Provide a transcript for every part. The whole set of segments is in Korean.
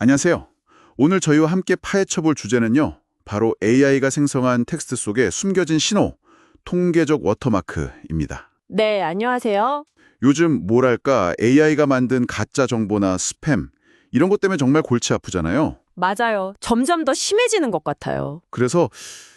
안녕하세요. 오늘 저희와 함께 파헤쳐볼 주제는요. 바로 AI가 생성한 텍스트 속에 숨겨진 신호, 통계적 워터마크입니다. 네, 안녕하세요. 요즘 뭐랄까 AI가 만든 가짜 정보나 스팸 이런 것 때문에 정말 골치 아프잖아요. 맞아요. 점점 더 심해지는 것 같아요. 그래서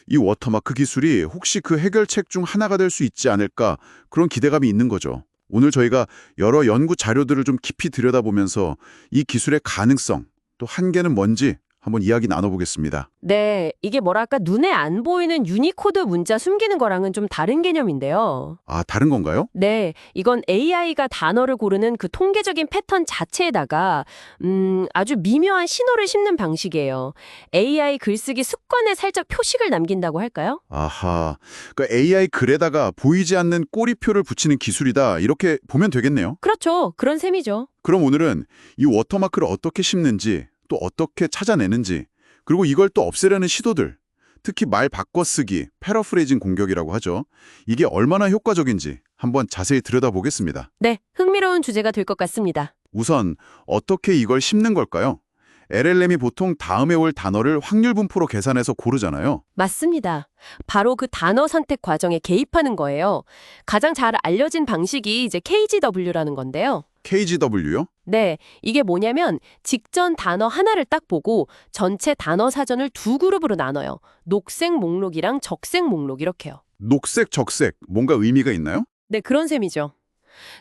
이 워터마크 기술이 혹시 그 해결책 중 하나가 될 수 있지 않을까 그런 기대감이 있는 거죠. 오늘 저희가 여러 연구 자료들을 좀 깊이 들여다보면서 이 기술의 가능성, 또 한계는 뭔지 한번 이야기 나눠보겠습니다. 네, 이게 뭐랄까 눈에 안 보이는 유니코드 문자 숨기는 거랑은 좀 다른 개념인데요. 아, 다른 건가요? 네, 이건 AI가 단어를 고르는 그 통계적인 패턴 자체에다가 아주 미묘한 신호를 심는 방식이에요. AI 글쓰기 습관에 살짝 표식을 남긴다고 할까요? 아하, 그러니까 AI 글에다가 보이지 않는 꼬리표를 붙이는 기술이다 이렇게 보면 되겠네요. 그렇죠. 그런 셈이죠. 그럼 오늘은 이 워터마크를 어떻게 심는지 또 어떻게 찾아내는지 그리고 이걸 또 없애려는 시도들 특히 말 바꿔쓰기, 패러프레이징 공격이라고 하죠. 이게 얼마나 효과적인지 한번 자세히 들여다보겠습니다. 네, 흥미로운 주제가 될 것 같습니다. 우선 어떻게 이걸 심는 걸까요? LLM이 보통 다음에 올 단어를 확률 분포로 계산해서 고르잖아요. 맞습니다. 바로 그 단어 선택 과정에 개입하는 거예요. 가장 잘 알려진 방식이 이제 KGW라는 건데요. KGW요? 네, 이게 뭐냐면 직전 단어 하나를 딱 보고 전체 단어 사전을 두 그룹으로 나눠요. 녹색 목록이랑 적색 목록 이렇게요. 녹색, 적색 뭔가 의미가 있나요? 네, 그런 셈이죠.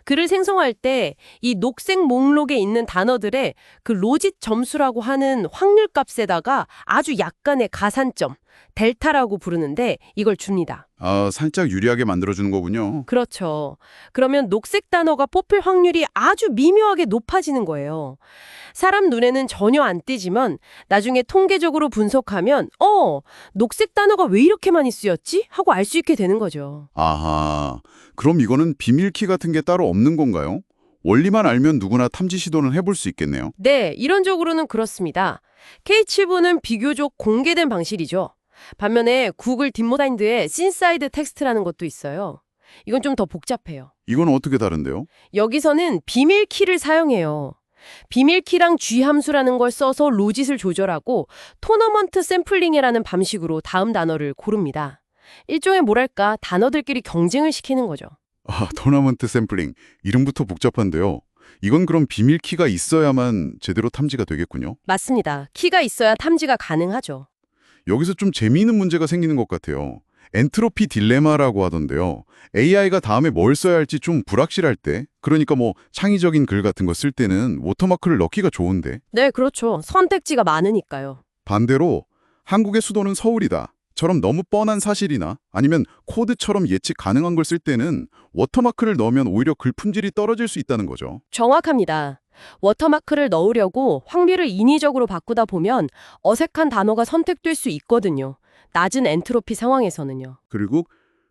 글을 생성할 때 이 녹색 목록에 있는 단어들의 그 로짓 점수라고 하는 확률 값에다가 아주 약간의 가산점, 델타라고 부르는데 이걸 줍니다. 아, 살짝 유리하게 만들어주는 거군요. 그렇죠. 그러면 녹색 단어가 뽑힐 확률이 아주 미묘하게 높아지는 거예요. 사람 눈에는 전혀 안 띄지만 나중에 통계적으로 분석하면 녹색 단어가 왜 이렇게 많이 쓰였지? 하고 알 수 있게 되는 거죠. 아하, 그럼 이거는 비밀키 같은 게 따로 없는 건가요? 원리만 알면 누구나 탐지 시도는 해볼 수 있겠네요. 네, 이론적으로는 그렇습니다. K7는 비교적 공개된 방식이죠. 반면에 구글 딥마인드에 신사이드 텍스트라는 것도 있어요. 이건 좀 더 복잡해요. 이건 어떻게 다른데요? 여기서는 비밀 키를 사용해요. 비밀 키랑 G 함수라는 걸 써서 로짓을 조절하고 토너먼트 샘플링이라는 방식으로 다음 단어를 고릅니다. 일종의 뭐랄까 단어들끼리 경쟁을 시키는 거죠. 아, 토너먼트 샘플링. 이름부터 복잡한데요. 이건 그럼 비밀키가 있어야만 제대로 탐지가 되겠군요. 맞습니다. 키가 있어야 탐지가 가능하죠. 여기서 좀 재미있는 문제가 생기는 것 같아요. 엔트로피 딜레마라고 하던데요. AI가 다음에 뭘 써야 할지 좀 불확실할 때, 그러니까 뭐 창의적인 글 같은 거 쓸 때는 워터마크를 넣기가 좋은데 네, 그렇죠. 선택지가 많으니까요. 반대로 한국의 수도는 서울이다. 처럼 너무 뻔한 사실이나 아니면 코드처럼 예측 가능한 걸 쓸 때는 워터마크를 넣으면 오히려 글 품질이 떨어질 수 있다는 거죠. 정확합니다. 워터마크를 넣으려고 확률을 인위적으로 바꾸다 보면 어색한 단어가 선택될 수 있거든요. 낮은 엔트로피 상황에서는요. 그리고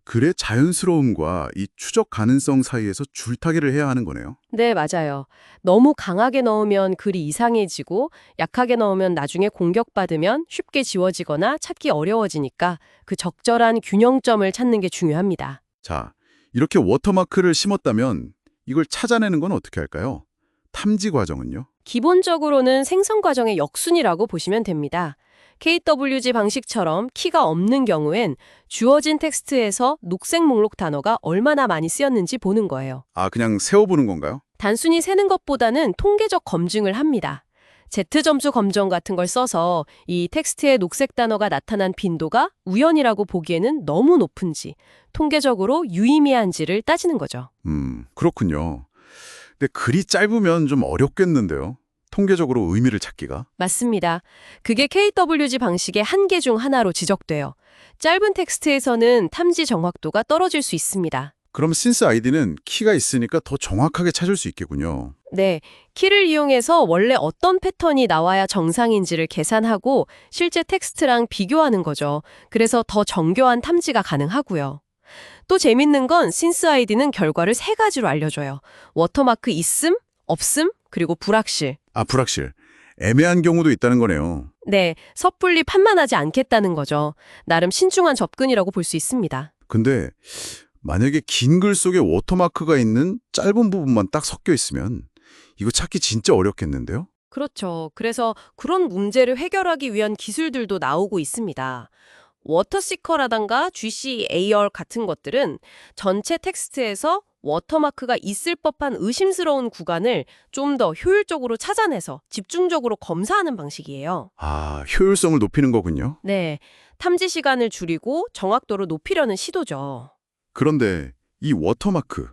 글의 자연스러움과 이 추적 가능성 사이에서 줄타기를 해야 하는 거네요. 네, 맞아요. 너무 강하게 넣으면 글이 이상해지고 약하게 넣으면 나중에 공격받으면 쉽게 지워지거나 찾기 어려워지니까 그 적절한 균형점을 찾는 게 중요합니다. 자, 이렇게 워터마크를 심었다면 이걸 찾아내는 건 어떻게 할까요? 탐지 과정은요? 기본적으로는 생성 과정의 역순이라고 보시면 됩니다. KWG 방식처럼 키가 없는 경우엔 주어진 텍스트에서 녹색 목록 단어가 얼마나 많이 쓰였는지 보는 거예요. 아, 그냥 세어보는 건가요? 단순히 세는 것보다는 통계적 검증을 합니다. Z점수 검정 같은 걸 써서 이 텍스트에 녹색 단어가 나타난 빈도가 우연이라고 보기에는 너무 높은지, 통계적으로 유의미한지를 따지는 거죠. 그렇군요. 근데 글이 짧으면 좀 어렵겠는데요. 통계적으로 의미를 찾기가. 맞습니다. 그게 KWG 방식의 한계 중 하나로 지적돼요. 짧은 텍스트에서는 탐지 정확도가 떨어질 수 있습니다. 그럼 신스 아이디는 키가 있으니까 더 정확하게 찾을 수 있겠군요. 네, 키를 이용해서 원래 어떤 패턴이 나와야 정상인지를 계산하고 실제 텍스트랑 비교하는 거죠. 그래서 더 정교한 탐지가 가능하고요. 또 재밌는 건 신스 아이디는 결과를 세 가지로 알려줘요. 워터마크 있음, 없음, 그리고 불확실. 아, 불확실. 애매한 경우도 있다는 거네요. 네, 섣불리 판만하지 않겠다는 거죠. 나름 신중한 접근이라고 볼 수 있습니다. 근데 만약에 긴 글 속에 워터마크가 있는 짧은 부분만 딱 섞여 있으면 이거 찾기 진짜 어렵겠는데요? 그렇죠. 그래서 그런 문제를 해결하기 위한 기술들도 나오고 있습니다. 워터시커라던가 GCAR 같은 것들은 전체 텍스트에서 워터마크가 있을 법한 의심스러운 구간을 좀 더 효율적으로 찾아내서 집중적으로 검사하는 방식이에요. 아, 효율성을 높이는 거군요. 네, 탐지 시간을 줄이고 정확도를 높이려는 시도죠. 그런데 이 워터마크,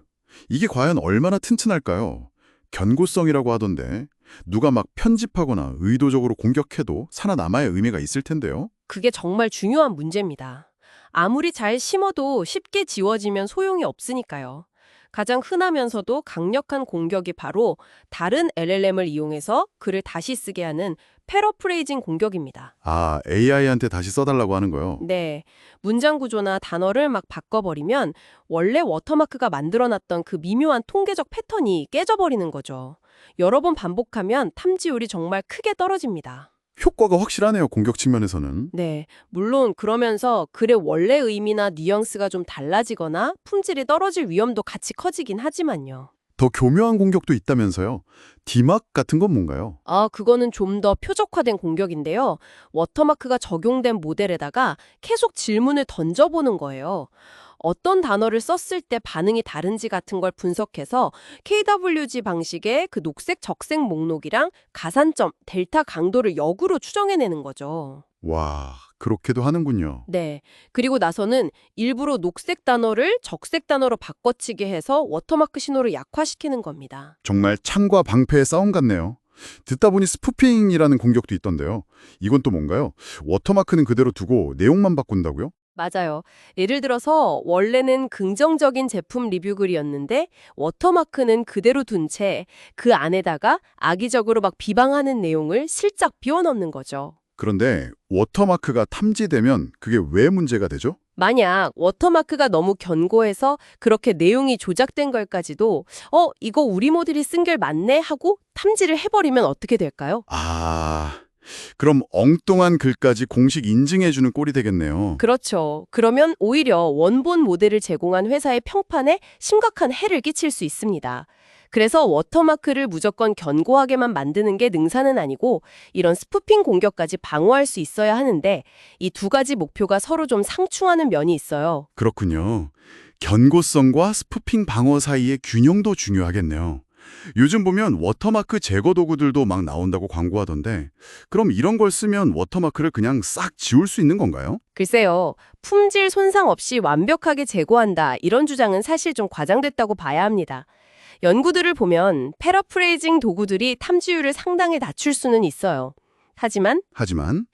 이게 과연 얼마나 튼튼할까요? 견고성이라고 하던데 누가 막 편집하거나 의도적으로 공격해도 살아남아야 의미가 있을 텐데요. 그게 정말 중요한 문제입니다. 아무리 잘 심어도 쉽게 지워지면 소용이 없으니까요. 가장 흔하면서도 강력한 공격이 바로 다른 LLM을 이용해서 글을 다시 쓰게 하는 패러프레이징 공격입니다. 아, AI한테 다시 써달라고 하는 거요. 네, 문장 구조나 단어를 막 바꿔버리면 원래 워터마크가 만들어놨던 그 미묘한 통계적 패턴이 깨져버리는 거죠. 여러 번 반복하면 탐지율이 정말 크게 떨어집니다. 효과가 확실하네요, 공격 측면에서는. 네, 물론 그러면서 글의 원래 의미나 뉘앙스가 좀 달라지거나 품질이 떨어질 위험도 같이 커지긴 하지만요. 더 교묘한 공격도 있다면서요. 디막 같은 건 뭔가요? 그거는 좀 더 표적화된 공격인데요. 워터마크가 적용된 모델에다가 계속 질문을 던져보는 거예요. 어떤 단어를 썼을 때 반응이 다른지 같은 걸 분석해서 KWG 방식의 그 녹색 적색 목록이랑 가산점, 델타 강도를 역으로 추정해내는 거죠. 와, 그렇게도 하는군요. 네. 그리고 나서는 일부러 녹색 단어를 적색 단어로 바꿔치게 해서 워터마크 신호를 약화시키는 겁니다. 정말 창과 방패의 싸움 같네요. 듣다 보니 스푸핑이라는 공격도 있던데요. 이건 또 뭔가요? 워터마크는 그대로 두고 내용만 바꾼다고요? 맞아요. 예를 들어서 원래는 긍정적인 제품 리뷰 글이었는데 워터마크는 그대로 둔 채 그 안에다가 악의적으로 막 비방하는 내용을 슬쩍 비워넣는 거죠. 그런데 워터마크가 탐지되면 그게 왜 문제가 되죠? 만약 워터마크가 너무 견고해서 그렇게 내용이 조작된 걸까지도 이거 우리 모델이 쓴 글 맞네 하고 탐지를 해버리면 어떻게 될까요? 아, 그럼 엉뚱한 글까지 공식 인증해주는 꼴이 되겠네요. 그렇죠. 그러면 오히려 원본 모델을 제공한 회사의 평판에 심각한 해를 끼칠 수 있습니다. 그래서 워터마크를 무조건 견고하게만 만드는 게 능사는 아니고 이런 스푸핑 공격까지 방어할 수 있어야 하는데 이 두 가지 목표가 서로 좀 상충하는 면이 있어요. 그렇군요. 견고성과 스푸핑 방어 사이의 균형도 중요하겠네요. 요즘 보면 워터마크 제거 도구들도 막 나온다고 광고하던데 그럼 이런 걸 쓰면 워터마크를 그냥 싹 지울 수 있는 건가요? 글쎄요, 품질 손상 없이 완벽하게 제거한다 이런 주장은 사실 좀 과장됐다고 봐야 합니다. 연구들을 보면 패러프레이징 도구들이 탐지율을 상당히 낮출 수는 있어요. 하지만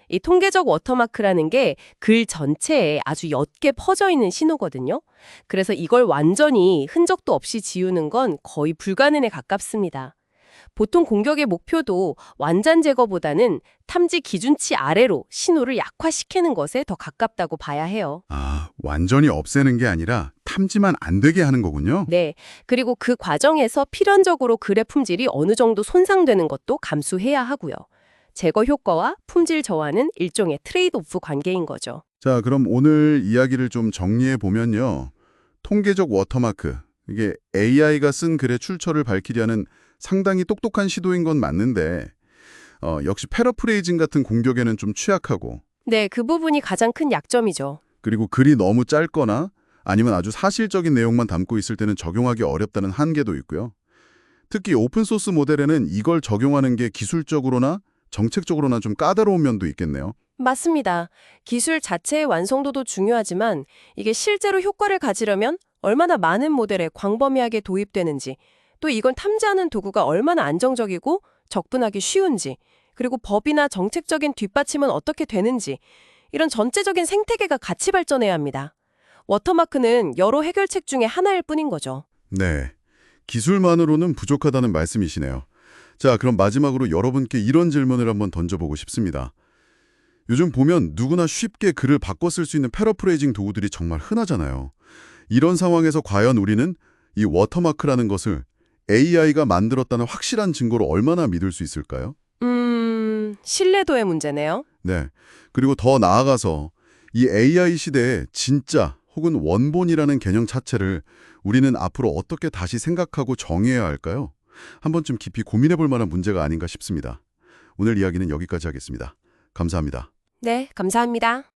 이 통계적 워터마크라는 게 글 전체에 아주 옅게 퍼져 있는 신호거든요. 그래서 이걸 완전히 흔적도 없이 지우는 건 거의 불가능에 가깝습니다. 보통 공격의 목표도 완전 제거보다는 탐지 기준치 아래로 신호를 약화시키는 것에 더 가깝다고 봐야 해요. 아, 완전히 없애는 게 아니라 탐지만 안 되게 하는 거군요. 네, 그리고 그 과정에서 필연적으로 글의 품질이 어느 정도 손상되는 것도 감수해야 하고요. 제거 효과와 품질 저하는 일종의 트레이드오프 관계인 거죠. 자, 그럼 오늘 이야기를 좀 정리해 보면요. 통계적 워터마크, 이게 AI가 쓴 글의 출처를 밝히려는 상당히 똑똑한 시도인 건 맞는데 역시 패러프레이징 같은 공격에는 좀 취약하고 네, 그 부분이 가장 큰 약점이죠. 그리고 글이 너무 짧거나 아니면 아주 사실적인 내용만 담고 있을 때는 적용하기 어렵다는 한계도 있고요. 특히 오픈소스 모델에는 이걸 적용하는 게 기술적으로나 정책적으로나 좀 까다로운 면도 있겠네요. 맞습니다. 기술 자체의 완성도도 중요하지만 이게 실제로 효과를 가지려면 얼마나 많은 모델에 광범위하게 도입되는지, 또 이걸 탐지하는 도구가 얼마나 안정적이고 접근하기 쉬운지, 그리고 법이나 정책적인 뒷받침은 어떻게 되는지, 이런 전체적인 생태계가 같이 발전해야 합니다. 워터마크는 여러 해결책 중에 하나일 뿐인 거죠. 네, 기술만으로는 부족하다는 말씀이시네요. 자, 그럼 마지막으로 여러분께 이런 질문을 한번 던져보고 싶습니다. 요즘 보면 누구나 쉽게 글을 바꿔 쓸 수 있는 패러프레이징 도구들이 정말 흔하잖아요. 이런 상황에서 과연 우리는 이 워터마크라는 것을 AI가 만들었다는 확실한 증거로 얼마나 믿을 수 있을까요? 신뢰도의 문제네요. 네, 그리고 더 나아가서 이 AI 시대에 진짜 혹은 원본이라는 개념 자체를 우리는 앞으로 어떻게 다시 생각하고 정의해야 할까요? 한 번쯤 깊이 고민해 볼 만한 문제가 아닌가 싶습니다. 오늘 이야기는 여기까지 하겠습니다. 감사합니다. 네, 감사합니다.